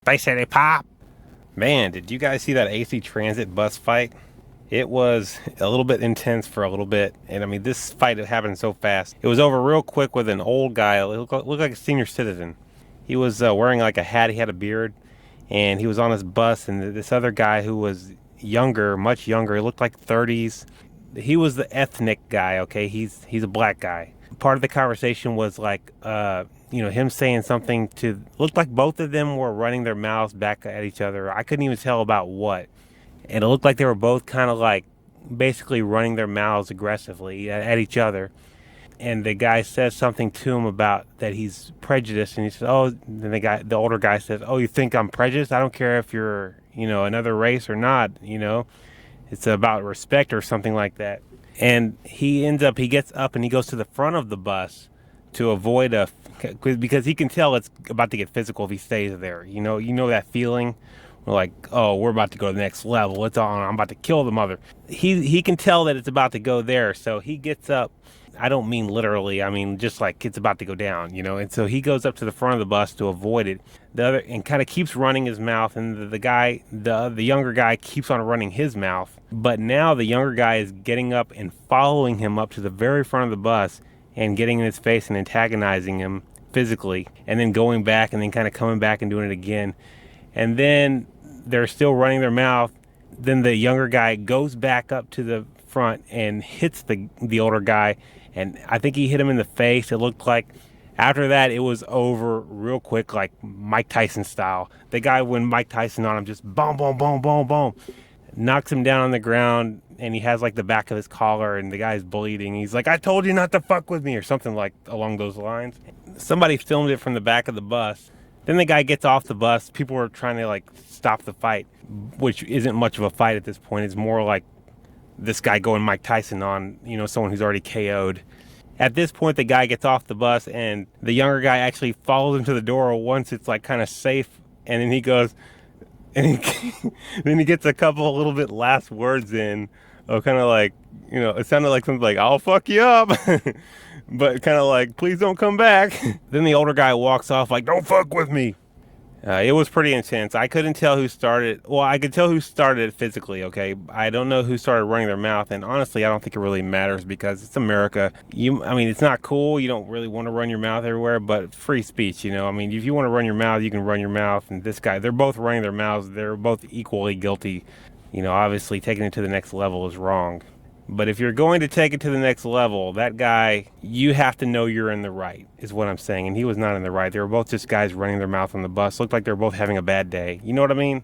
They say they pop. Man, did you guys see that AC Transit bus fight? It was a little bit intense for a little bit. And I mean, this fight happened so fast. It was over real quick with an old guy. It looked like a senior citizen. He was wearing like a hat. He had a beard. And he was on his bus. And this other guy who was younger, much younger, he looked like 30s. He was the ethnic guy, okay? He's a black guy. Part of the conversation was like, him saying something to, looked like both of them were running their mouths back at each other. I couldn't even tell about what. And it looked like they were both kind of like basically running their mouths aggressively at each other. And the guy says something to him about that he's prejudiced, and he says, "Oh," then the older guy says, "Oh, you think I'm prejudiced? I don't care if you're, another race or not. It's about respect or something like that." And he gets up and he goes to the front of the bus to avoid because he can tell it's about to get physical if he stays there. You know that feeling. We're like, oh, we're about to go to the next level. It's on. I'm about to kill the mother. He can tell that it's about to go there, so he gets up. I don't mean literally. I mean just like it's about to go down, And so he goes up to the front of the bus to avoid it. And kind of keeps running his mouth, and the younger guy keeps on running his mouth. But now the younger guy is getting up and following him up to the very front of the bus and getting in his face and antagonizing him physically, and then going back and then kind of coming back and doing it again. And then they're still running their mouth. Then the younger guy goes back up to the front and hits the older guy, and I think he hit him in the face. It looked like after that it was over real quick, like Mike Tyson style. The guy went Mike Tyson on him, just boom, boom, boom, boom, boom, knocks him down on the ground, and he has like the back of his collar, and the guy's bleeding. He's like, "I told you not to fuck with me," or something like along those lines. Somebody filmed it from the back of the bus. Then the guy gets off the bus. People were trying to like stop the fight, which isn't much of a fight at this point. It's more like this guy going Mike Tyson on, someone who's already KO'd. At this point, the guy gets off the bus, and the younger guy actually follows him to the door once it's like kind of safe, and then he goes, and then he gets a couple a little bit last words in, kind of like, it sounded like something like, "I'll fuck you up," but kind of like, "Please don't come back." Then the older guy walks off like, "Don't fuck with me." It was pretty intense. I couldn't tell who started. Well, I could tell who started it physically, okay? I don't know who started running their mouth, and honestly, I don't think it really matters because it's America. It's not cool. You don't really want to run your mouth everywhere, but free speech, if you want to run your mouth, you can run your mouth. And this guy, they're both running their mouths. They're both equally guilty. Obviously, taking it to the next level is wrong. But if you're going to take it to the next level, that guy, you have to know you're in the right, is what I'm saying. And he was not in the right. They were both just guys running their mouth on the bus. Looked like they were both having a bad day. You know what I mean?